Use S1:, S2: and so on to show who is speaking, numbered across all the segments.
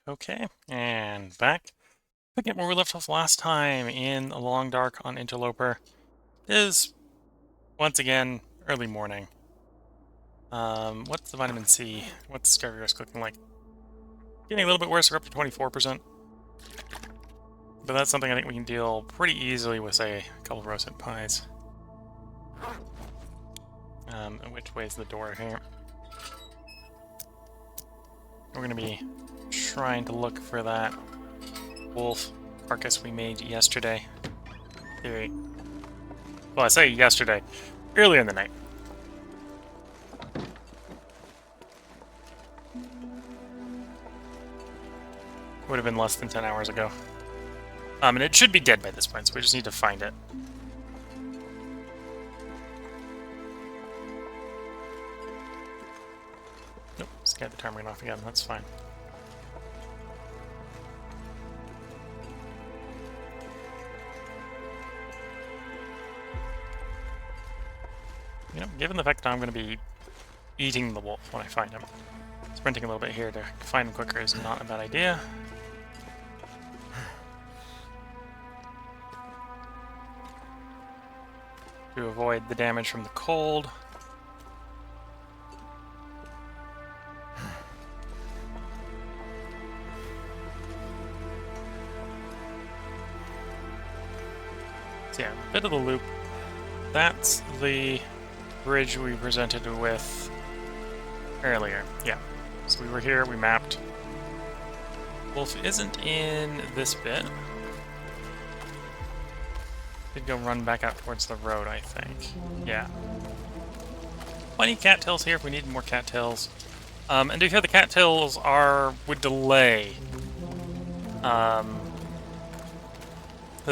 S1: Okay, and back. Picking up where we left off last time in Long Dark on Interloper is, once again, early morning. What's the vitamin C? What's Scurvy risk looking like? Getting a little bit worse, we're up to 24%. But that's something I think we can deal pretty easily with, say, a couple of roasted pies. Which way's the door here? We're going to be trying to look for that wolf carcass we made yesterday. Well, I say yesterday, earlier in the night. Would have been less than 10 hours ago. And it should be dead by this point, so we just need to find it. Nope, scared the ptarmigan off again, that's fine. You know, given the fact that I'm going to be eating the wolf when I find him, sprinting a little bit here to find him quicker is not a bad idea. To avoid the damage from the cold. So yeah, a bit of the loop. That's the bridge we presented with earlier. Yeah. So we were here, we mapped. Wolf isn't in this bit. Did go run back out towards the road, I think. Yeah. Plenty of cattails here if we need more cattails. And to be fair, the cattails would delay the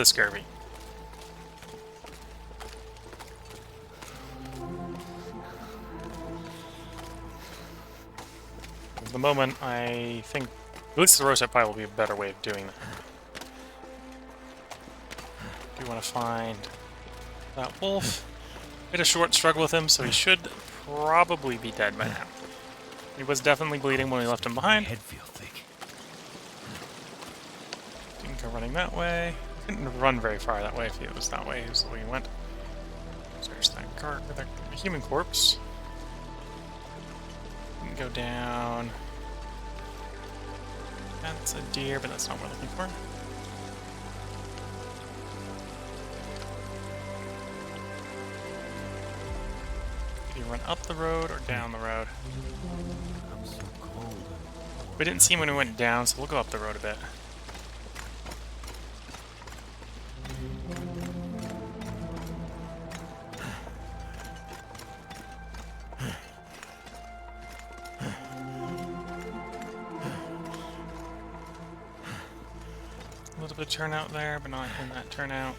S1: scurvy. At the moment, I think at least the roasted pie will be a better way of doing that. Do want to find that wolf. Had a short struggle with him, so he should probably be dead by now. He was definitely bleeding when we left him behind.
S2: Head feel thick.
S1: Didn't go running that way. Couldn't run very far that way if it was that way. It was the way he went. So there's that cart with a human corpse. Didn't go down. That's a deer, but that's not what we're looking for. Did he run up the road or down the road?
S2: I'm so cold.
S1: We didn't see him when we went down, so we'll go up the road a bit. A little bit of turnout there, but not in that turnout.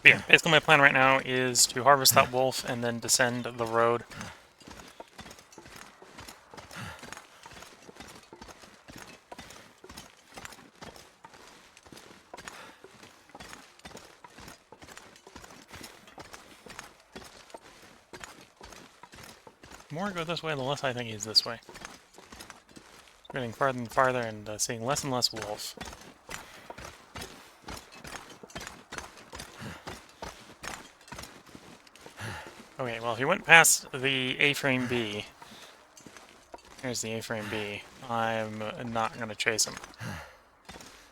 S1: But yeah, basically my plan right now is to harvest that wolf and then descend the road. The more I go this way, the less I think he's this way. Getting farther and farther and seeing less and less wolf. Okay, well, if he went past the A-frame B, here's the A-frame B, I'm not going to chase him.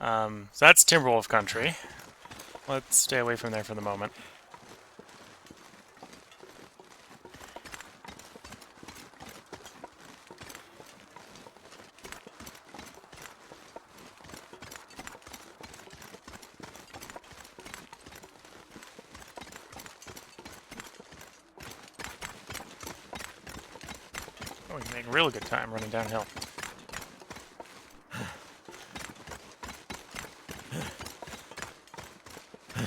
S1: So that's Timberwolf country. Let's stay away from there for the moment. Oh, we can make real good time running downhill.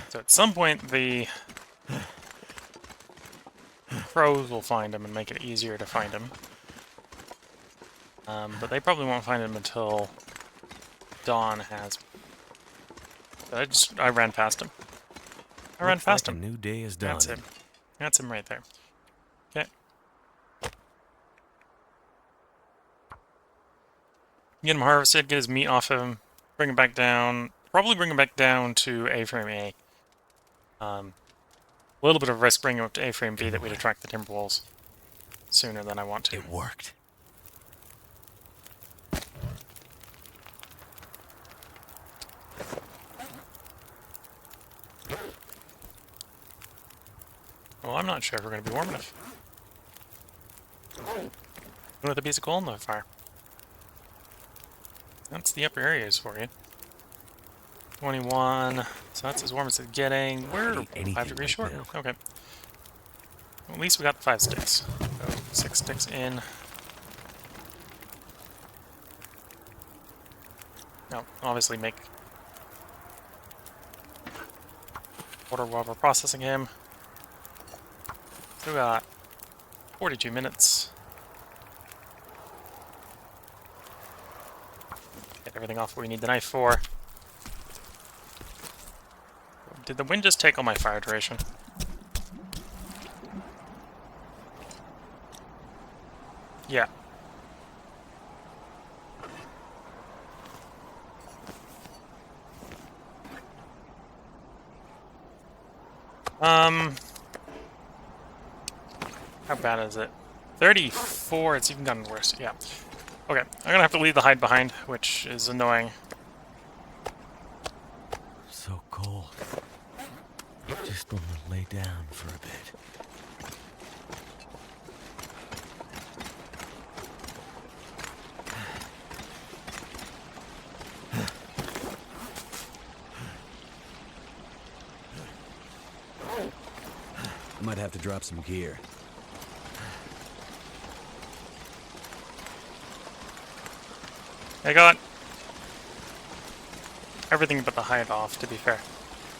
S1: So at some point, the crows will find him and make it easier to find him. But they probably won't find him until dawn has. But I ran past him. I ran
S2: Looks
S1: past
S2: like
S1: him.
S2: a new day is
S1: That's
S2: dawning.
S1: him. That's him right there. Okay. Get him harvested, get his meat off him, bring him back down. Probably bring him back down to A-frame A. A little bit of risk bringing him up to A-frame B that we'd attract the timber wolves sooner than I want to.
S2: It worked.
S1: Well, I'm not sure if we're going to be warm enough. With a piece of coal in the fire. That's the upper areas for you. 21. So that's as warm as it's getting. We're
S2: Eat anything
S1: 5 degrees
S2: right
S1: short.
S2: now.
S1: Okay. Well, at least we got the 5 sticks. So 6 sticks in. Now, obviously make water while we're processing him. Still got 42 minutes. Get everything off what we need the knife for. Did the wind just take all my fire duration? Yeah. How bad is it? 34, it's even gotten worse, yeah. Okay, I'm gonna have to leave the hide behind, which is annoying.
S2: So cold. Just want to lay down for a bit. Might have to drop some gear.
S1: I got everything but the hide off, to be fair.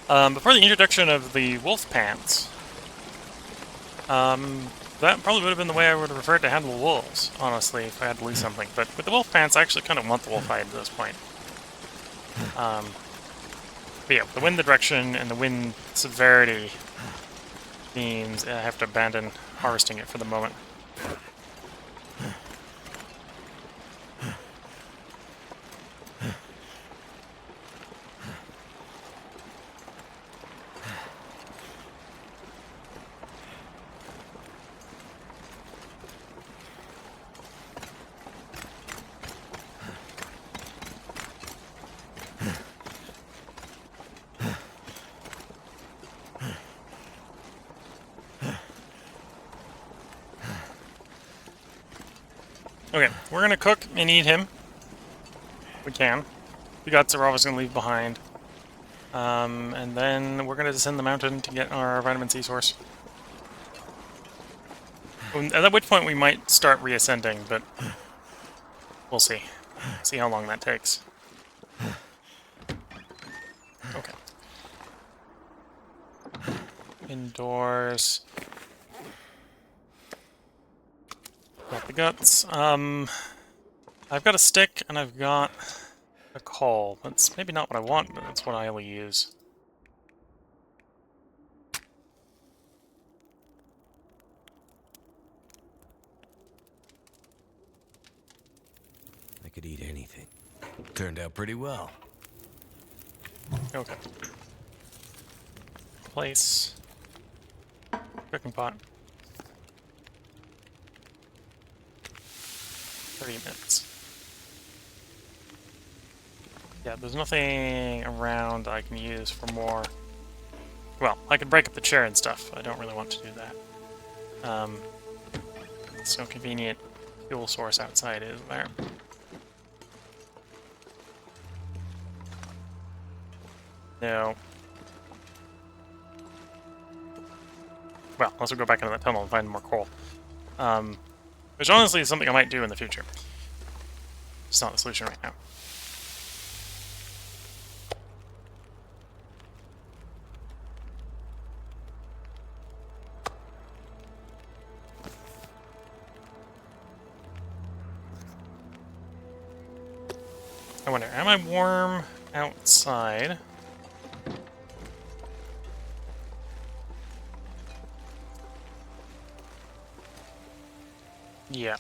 S1: Before the introduction of the wolf pants, that probably would have been the way I would have preferred to handle wolves, honestly, if I had to lose something. But with the wolf pants, I actually kind of want the wolf hide at this point. But yeah, the wind direction and the wind severity means I have to abandon harvesting it for the moment. Okay, we're gonna cook and eat him. We can. The guts are always gonna leave behind. And then we're gonna descend the mountain to get our vitamin C source. At which point we might start reascending, but we'll see. See how long that takes. Okay. Indoors. Got the guts. I've got a stick and I've got a coal. That's maybe not what I want, but that's what I will use.
S2: I could eat anything. Turned out pretty well.
S1: Okay. Place. Cooking pot. 30 minutes. Yeah, there's nothing around I can use for more. Well, I could break up the chair and stuff. I don't really want to do that. It's no convenient fuel source outside, is there? No. Well, unless we go back into that tunnel and find more coal. Which honestly is something I might do in the future. It's not the solution right now. I wonder, am I warm outside? Yeah.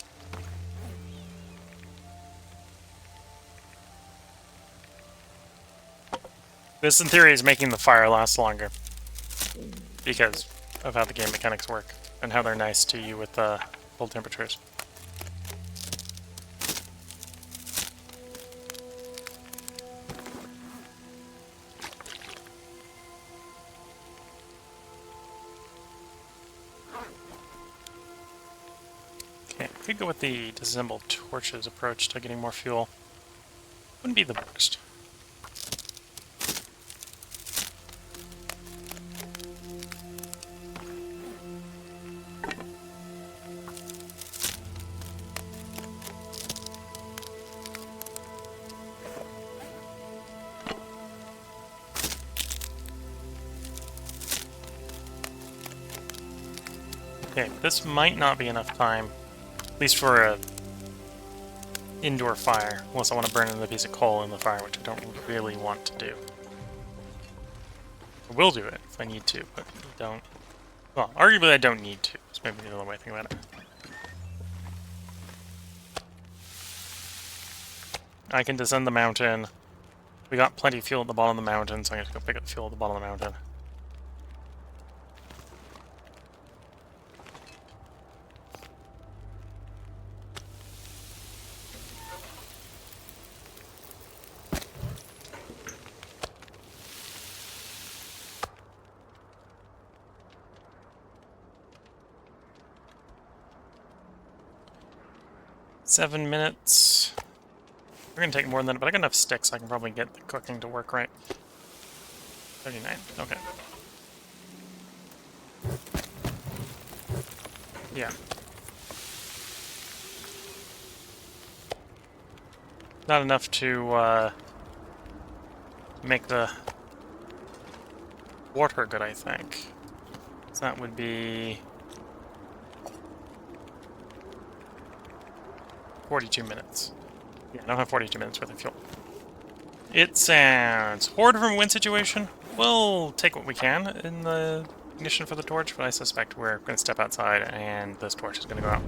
S1: This, in theory, is making the fire last longer because of how the game mechanics work and how they're nice to you with the cold temperatures. Okay, could go with the disassembled torches approach to getting more fuel. Wouldn't be the worst. Okay, this might not be enough time, at least for a indoor fire, unless I want to burn another piece of coal in the fire, which I don't really want to do. I will do it if I need to, but I don't. Well, arguably I don't need to. It's maybe the other way to think about it. I can descend the mountain. We got plenty of fuel at the bottom of the mountain, so I'm going to go pick up fuel at the bottom of the mountain. Seven minutes. We're going to take more than that, but I got enough sticks I can probably get the cooking to work right. 39. Okay. Yeah. Not enough to make the water good, I think. So that would be 42 minutes. Yeah, I don't have 42 minutes worth of fuel. It sounds horde from wind situation. We'll take what we can in the ignition for the torch, but I suspect we're going to step outside and this torch is going to go out.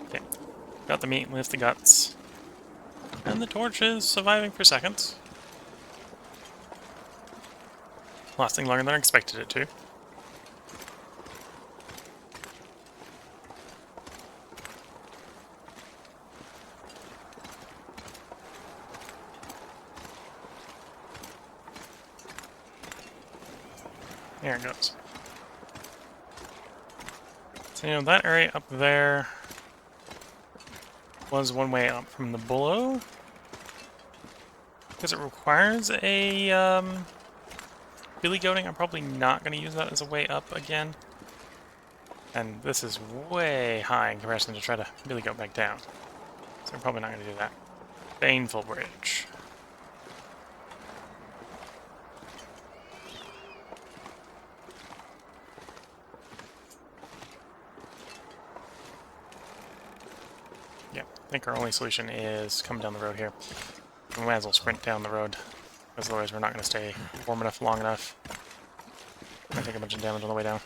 S1: Okay, got the meat, lift the guts. And the torch is surviving for seconds. Lasting longer than I expected it to. There it goes. So, you know, that area up there was one way up from the below. Because it requires a billy goating, I'm probably not going to use that as a way up again. And this is way high in comparison to try to billy goat back down. So I'm probably not going to do that. Baneful Bridge. Yeah, I think our only solution is come down the road here. We might as well sprint down the road, because otherwise we're not going to stay warm enough long enough. I'm going to take a bunch of damage on the way down.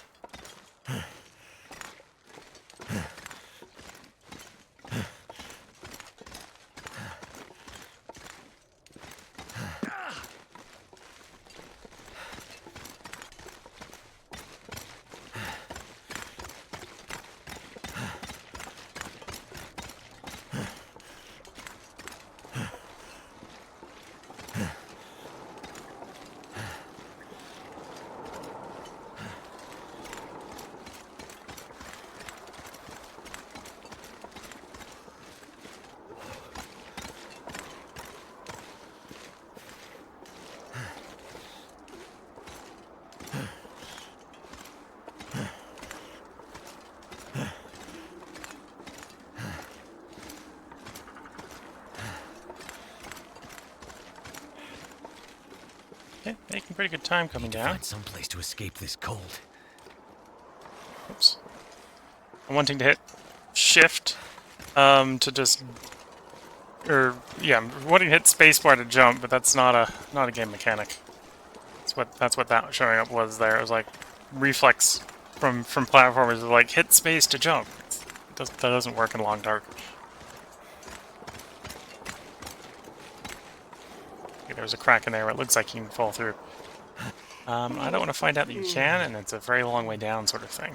S1: Okay, making pretty good time coming down.
S2: Find some place to escape this cold.
S1: Oops. I'm wanting to hit shift to just, or yeah, I'm wanting to hit spacebar to jump, but that's not a game mechanic. That's what that showing up was there. It was like reflex from platformers, like hit space to jump. That doesn't work in Long Dark. Okay, there's a crack in there where it looks like you can fall through. I don't want to find out that you can, and it's a very long way down sort of thing.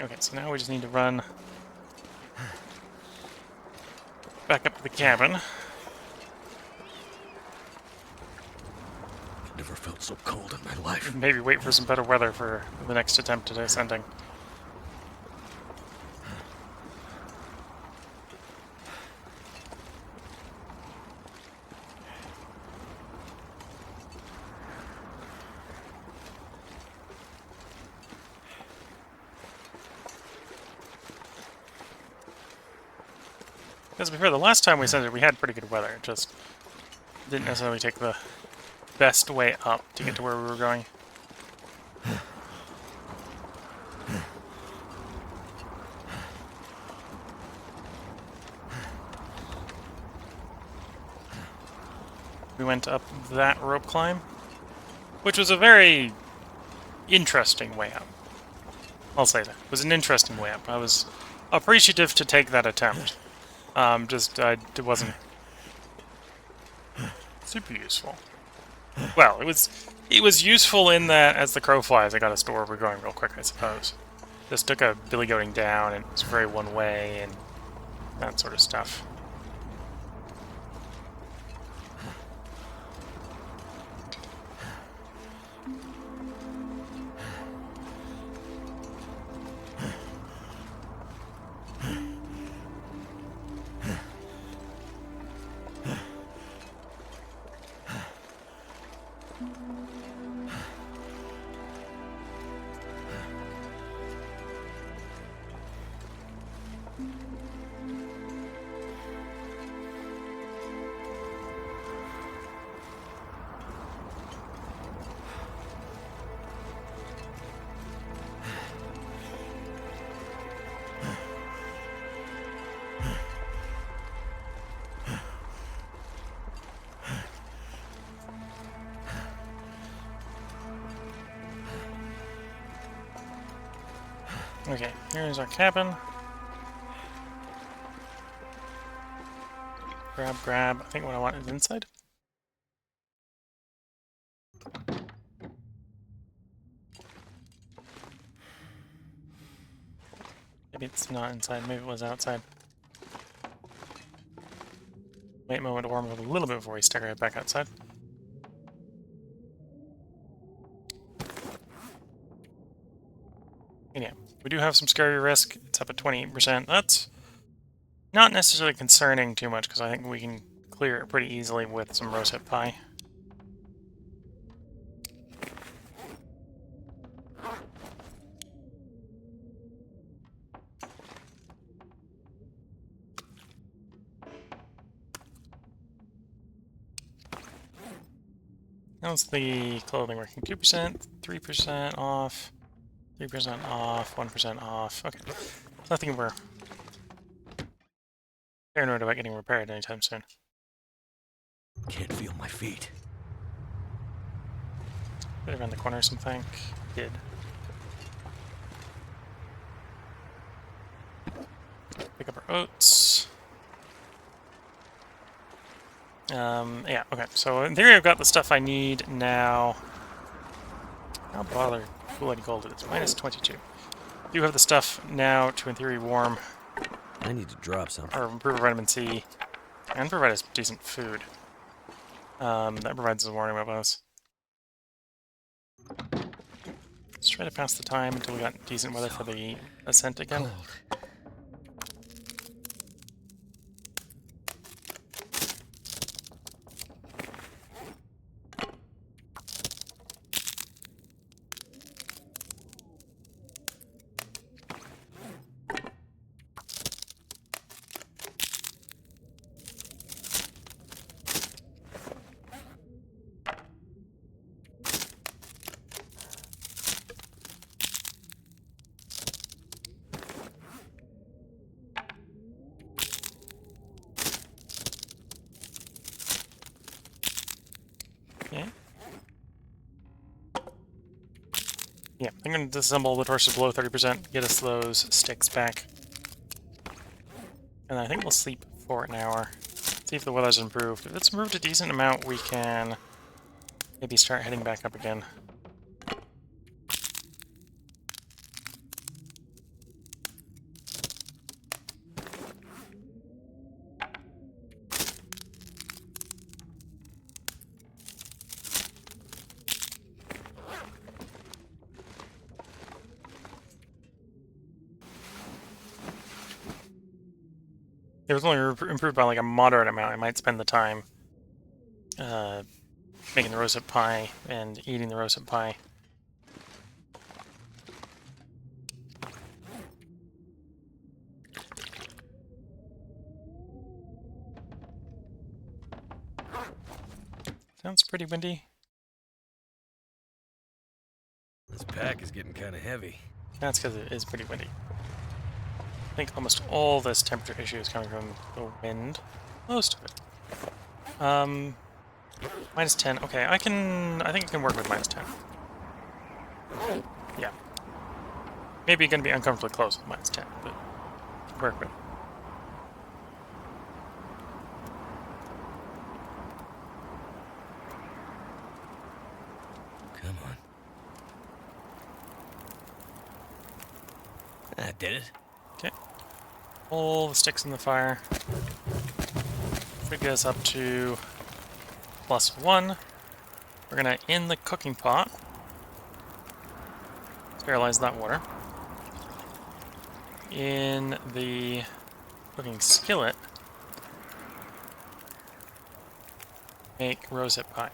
S1: Okay, so now we just need to run back up to the cabin.
S2: Never felt so cold in my life.
S1: And maybe wait for some better weather for the next attempt at ascending. Because before, the last time we ascended, we had pretty good weather. It just didn't necessarily take the best way up to get to where we were going. We went up that rope climb, which was a very interesting way up. I'll say that. It was an interesting way up. I was appreciative to take that attempt. It wasn't super useful. Well, it was useful in that as the crow flies, I got us to where we're going real quick, I suppose. Just took a billy goating down, and it was very one way, and that sort of stuff. Okay, here's our cabin. Grab. I think what I want is inside. Maybe it's not inside, maybe it was outside. Wait a moment to warm up a little bit before we stick right back outside. And yeah, we do have some scary risk. It's up at 28%. That's not necessarily concerning too much, because I think we can clear it pretty easily with some rosehip pie. How's the clothing working? 2%, 3% off, 3% off, 1% off. Okay. Nothing we're paranoid about getting repaired anytime soon.
S2: Can't feel my feet.
S1: Bit around the corner or something. Did. Pick up our oats. Yeah, okay. So in theory I've got the stuff I need now. How bother bloody cold it is. Minus 22. You have the stuff now to, in theory, warm
S2: I need to drop something.
S1: or improve vitamin C and provide us decent food. That provides us a warning about those. Let's try to pass the time until we got decent weather for the ascent again.
S2: Cold.
S1: Yeah, I'm going to disassemble the torches below 30%, get us those sticks back. And I think we'll sleep for an hour. See if the weather's improved. If it's improved a decent amount, we can maybe start heading back up again. It was only improved by like a moderate amount. I might spend the time making the rosehip pie and eating the rosehip pie. Sounds pretty windy.
S2: This pack is getting kind of heavy.
S1: That's because it is pretty windy. I think almost all this temperature issue is coming from the wind. Most of it. Minus 10. Okay, I think I can work with minus 10. Yeah. Maybe you're going to be uncomfortably close with minus 10, but work with it.
S2: Come on. That did it.
S1: Okay. All the sticks in the fire. If we get us up to +1, we're going to, in the cooking pot, sterilize that water. In the cooking skillet, make rosehip pie.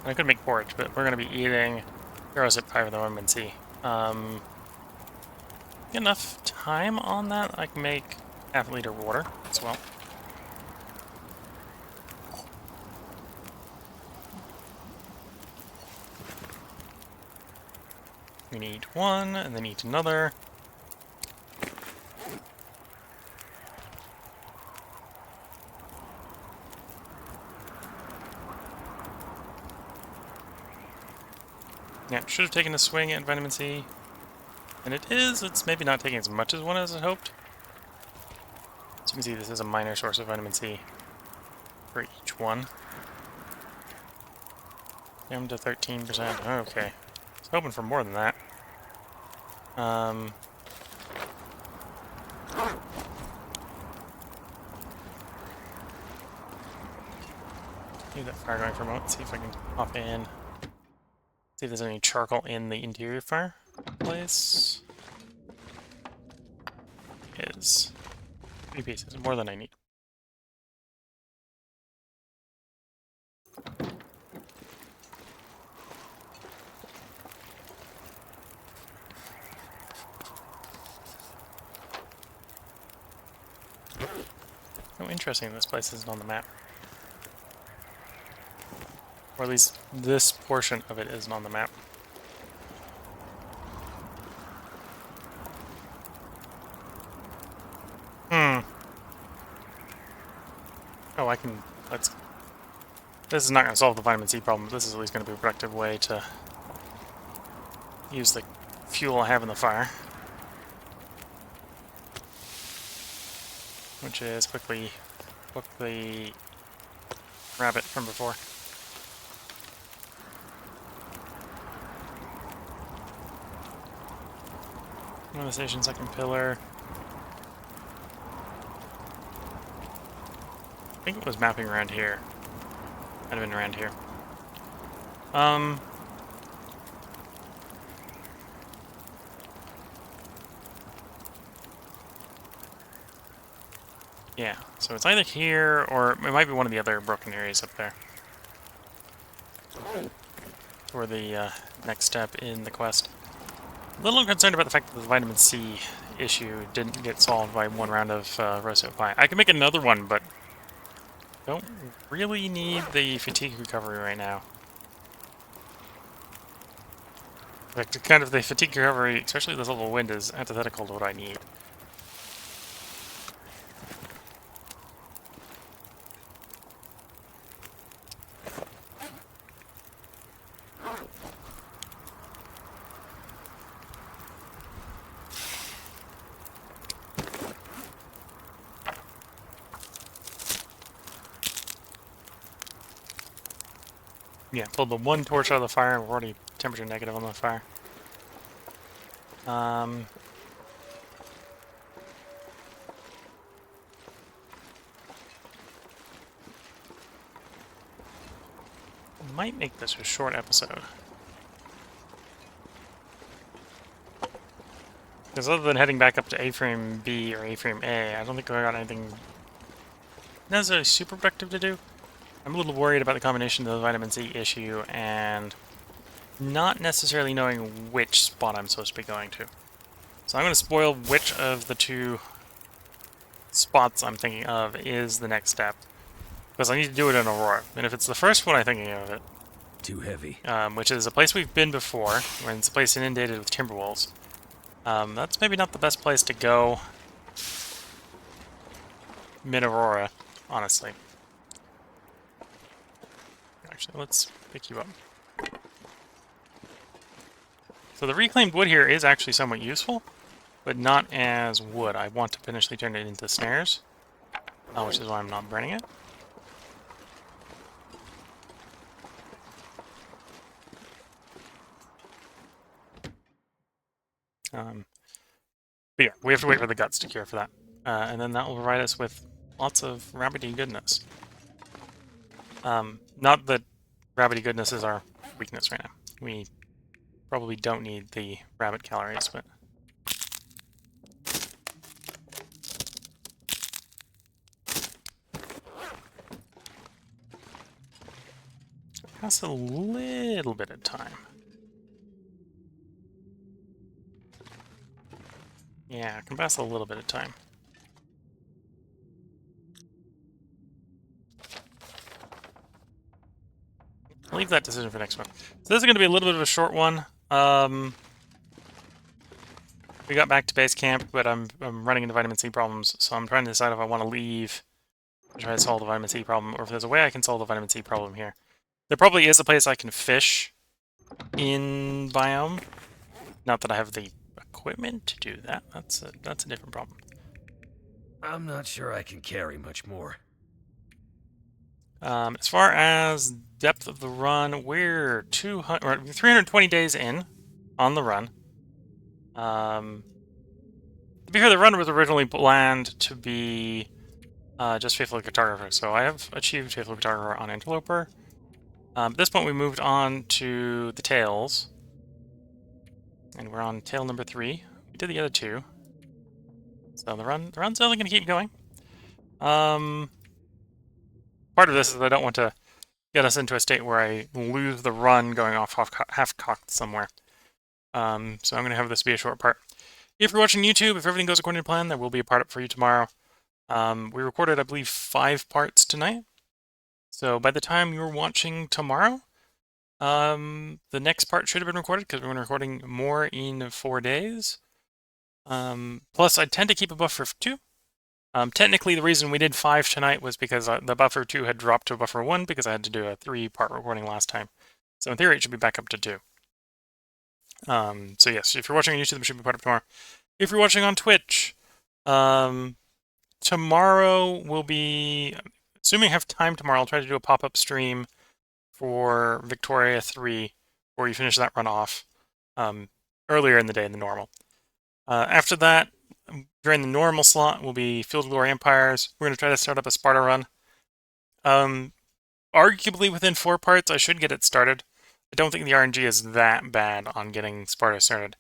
S1: I could make porridge, but we're going to be eating rosehip pie for the vitamin C. Enough time on that, I can make half a liter of water as well. We need one, and then eat another. Yeah, should have taken a swing at vitamin C. And it is, it's maybe not taking as much as one as I hoped. As you can see, this is a minor source of vitamin C for each one. Down to 13%. Okay. I was hoping for more than that. Leave that fire going for a moment, see if I can hop in. See if there's any charcoal in the interior fireplace. Is 3 pieces, more than I need. Oh, interesting, this place isn't on the map. Or at least this portion of it isn't on the map. Oh, I can... This is not going to solve the vitamin C problem, but this is at least going to be a productive way to use the fuel I have in the fire. Which is quickly cook the rabbit from before. One of the station, second pillar. I think it was mapping around here. Might have been around here. Yeah, so it's either here, or it might be one of the other broken areas up there. Or the next step in the quest. A little concerned about the fact that the vitamin C issue didn't get solved by one round of rosehip pie. I can make another one, but Don't really need the fatigue recovery right now. Like, kind of the fatigue recovery, especially this level of wind, is antithetical to what I need. Yeah, pulled the one torch out of the fire, and we're already temperature negative on the fire. Might make this a short episode. Because other than heading back up to A-frame B or A-frame A, I don't think I got anything necessarily super productive to do. I'm a little worried about the combination of the vitamin C issue and not necessarily knowing which spot I'm supposed to be going to. So I'm going to spoil which of the two spots I'm thinking of is the next step. Because I need to do it in Aurora. And if it's the first one I'm thinking of it,
S2: Too heavy.
S1: which is a place we've been before, when it's a place inundated with timber wolves, that's maybe not the best place to go mid-Aurora, honestly. Actually, let's pick you up. So the reclaimed wood here is actually somewhat useful, but not as wood. I want to potentially turn it into snares, which is why I'm not burning it. But yeah, we have to wait for the guts to cure for that. And then that will provide us with lots of rabbity goodness. Not that rabbity goodness is our weakness right now. We probably don't need the rabbit calories, but... Pass a little bit of time. Yeah, I can pass a little bit of time. I'll leave that decision for next one. So this is going to be a little bit of a short one. We got back to base camp, but I'm running into vitamin C problems, so I'm trying to decide if I want to leave and try to solve the vitamin C problem, or if there's a way I can solve the vitamin C problem here. There probably is a place I can fish in biome. Not that I have the equipment to do that. That's a different problem.
S2: I'm not sure I can carry much more.
S1: As far as depth of the run, we're 320 days in on the run. To be fair, the run was originally planned to be just Faithful Cartographer, so I have achieved Faithful Cartographer on Interloper. At this point, we moved on to the tails, and we're on tail number 3. We did the other 2, so the run's definitely going to keep going. Part of this is I don't want to get us into a state where I lose the run going off half-cocked somewhere. So I'm going to have this be a short part. If you're watching YouTube, if everything goes according to plan, there will be a part up for you tomorrow. We recorded, I believe, 5 parts tonight. So by the time you're watching tomorrow, the next part should have been recorded because we're going to be recording more in 4 days. Plus, I tend to keep a buffer of 2. Technically, the reason we did 5 tonight was because the buffer 2 had dropped to buffer 1 because I had to do a 3-part recording last time. So in theory, it should be back up to 2. So yes, if you're watching on YouTube, it should be part up tomorrow. If you're watching on Twitch, tomorrow will be, assuming I have time tomorrow, I'll try to do a pop-up stream for Victoria 3, where you finish that run off earlier in the day than normal. After that, during the normal slot, will be Field of Glory Empires. We're going to try to start up a Sparta run. Arguably, within 4 parts, I should get it started. I don't think the RNG is that bad on getting Sparta started.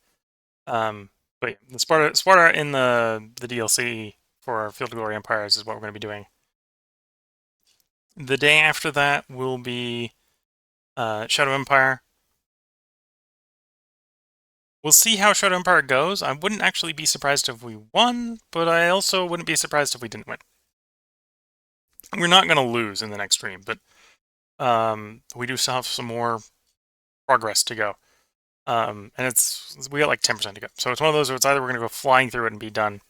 S1: But yeah, the Sparta in the DLC for Field of Glory Empires is what we're going to be doing. The day after that will be Shadow Empire. We'll see how Shadow Empire goes. I wouldn't actually be surprised if we won, but I also wouldn't be surprised if we didn't win. We're not going to lose in the next stream, but we do still have some more progress to go. And we got like 10% to go. So it's one of those where it's either we're going to go flying through it and be done,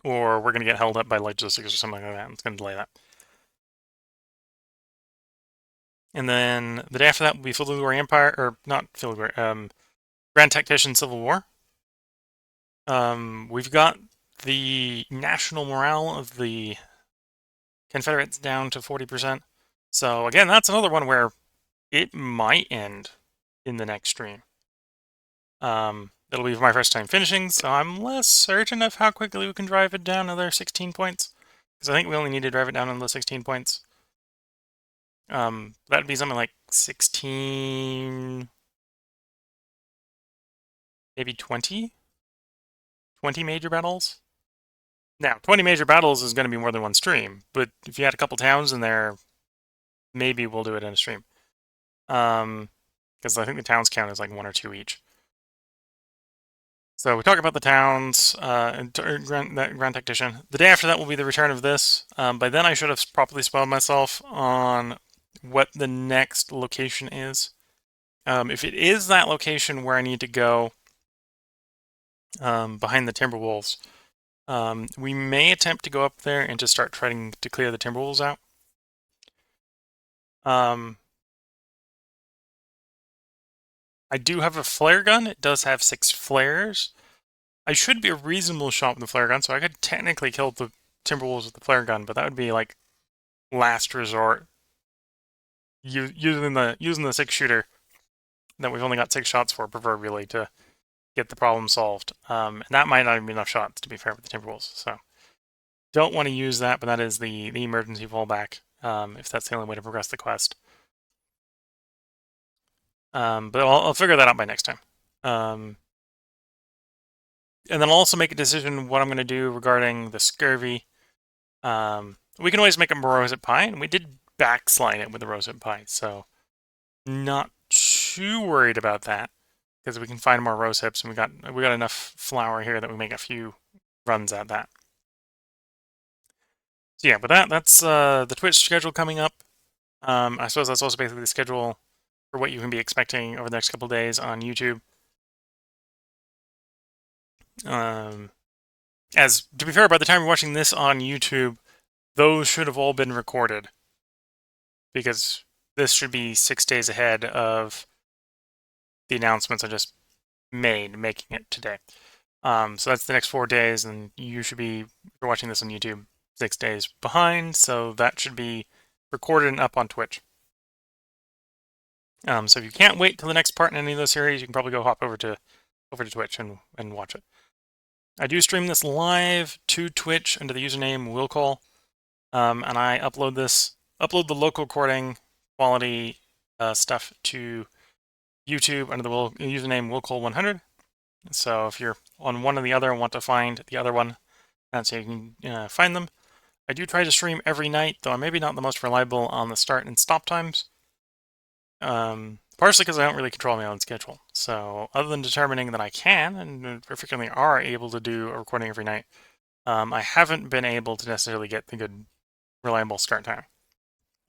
S1: or we're going to get held up by logistics or something like that, and it's going to delay that. And then the day after that will be Philugor Empire, or not Philugor, Grand Tactician Civil War. We've got the national morale of the Confederates down to 40%. So again, that's another one where it might end in the next stream. It'll be my first time finishing, so I'm less certain of how quickly we can drive it down to their 16 points. Because I think we only need to drive it down to the 16 points. That'd be something like 16, maybe 20? 20 major battles? Now, 20 major battles is going to be more than one stream, but if you had a couple towns in there, maybe we'll do it in a stream. Because I think the towns count as like one or two each. So we talk about the towns and Grand Tactician. The day after that will be the return of this. By then I should have properly spoiled myself on what the next location is. If it is that location where I need to go behind the Timberwolves, we may attempt to go up there and just start trying to clear the Timberwolves out. I do have a flare gun. It does have 6 flares. I should be a reasonable shot with the flare gun, so I could technically kill the Timberwolves with the flare gun, but that would be like last resort. Using the 6-shooter that we've only got 6 shots for, proverbially, to get the problem solved. And that might not even be enough shots, to be fair, with the Timberwolves. So don't want to use that, but that is the emergency fallback, if that's the only way to progress the quest. But I'll figure that out by next time. And then I'll also make a decision what I'm going to do regarding the scurvy. We can always make a rosehip pie, and we did backslide it with the rosehip pie, so not too worried about that because we can find more rosehips, and we got enough flour here that we make a few runs at that. So yeah, but that's the Twitch schedule coming up. I suppose that's also basically the schedule for what you can be expecting over the next couple of days on YouTube. As to be fair, by the time you're watching this on YouTube, those should have all been recorded because this should be 6 days ahead of the announcements I just made, making it today. So that's the next 4 days, and you should be, if you're watching this on YouTube, 6 days behind, so that should be recorded and up on Twitch. So if you can't wait till the next part in any of those series, you can probably go hop over to Twitch and watch it. I do stream this live to Twitch under the username willcall, and I upload the local recording quality stuff to YouTube under the username willcall100. So if you're on one or the other and want to find the other one, that's how you can find them. I do try to stream every night, though I'm maybe not the most reliable on the start and stop times. Partially because I don't really control my own schedule. So other than determining that I can, and frequently are able to do a recording every night, I haven't been able to necessarily get the good, reliable start time.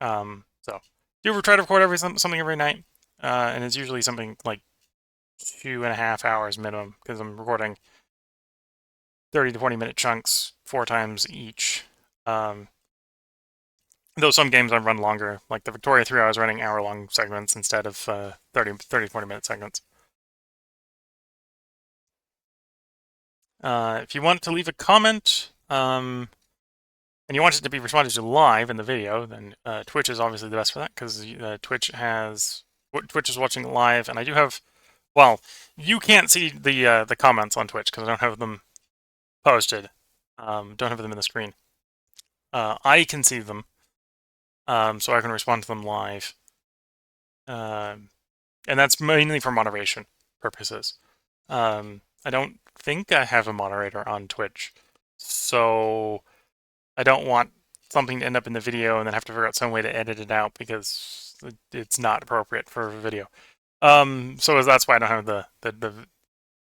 S1: So do try to record something every night, and it's usually something like 2.5 hours minimum because I'm recording 30 to 40-minute chunks 4 times each. Though some games I've run longer, like the Victoria 3, I was running hour-long segments instead of 30 to 40-minute segments. If you want to leave a comment, and you want it to be responded to live in the video, then Twitch is obviously the best for that, because Twitch is watching it live, and I do have, well, you can't see the comments on Twitch, because I don't have them posted. Don't have them in the screen. I can see them, so I can respond to them live. And that's mainly for moderation purposes. I don't think I have a moderator on Twitch, so I don't want something to end up in the video and then have to figure out some way to edit it out because it's not appropriate for a video. So that's why I don't have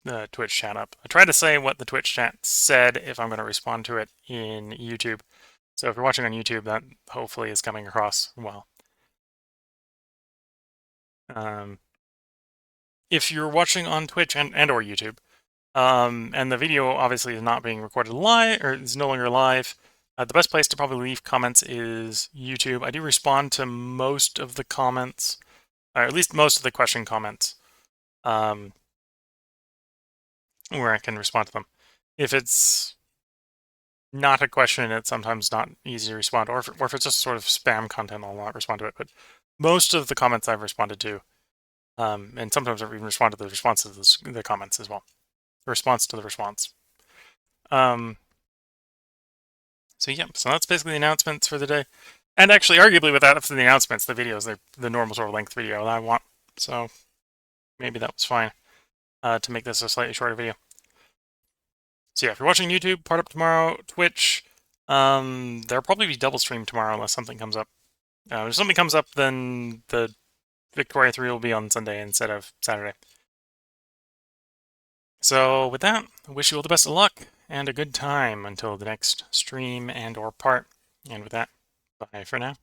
S1: the Twitch chat up. I try to say what the Twitch chat said if I'm going to respond to it in YouTube. So if you're watching on YouTube, that hopefully is coming across well. Um, if you're watching on Twitch and or YouTube, and the video obviously is not being recorded live, or is no longer live, the best place to probably leave comments is YouTube. I do respond to most of the comments, or at least most of the question comments, where I can respond to them. If it's not a question, it's sometimes not easy to respond, or if it's just sort of spam content, I'll not respond to it. But most of the comments I've responded to, and sometimes I've even responded to the response to the comments as well. The response to the response. So yeah, so that's basically the announcements for the day. And actually, arguably, without the announcements, the videos, the normal sort of length video that I want. So maybe that was fine to make this a slightly shorter video. So yeah, if you're watching YouTube, part up tomorrow. Twitch, there'll probably be double stream tomorrow unless something comes up. If something comes up, then the Victoria 3 will be on Sunday instead of Saturday. So with that, I wish you all the best of luck and a good time until the next stream and or part. And with that, bye for now.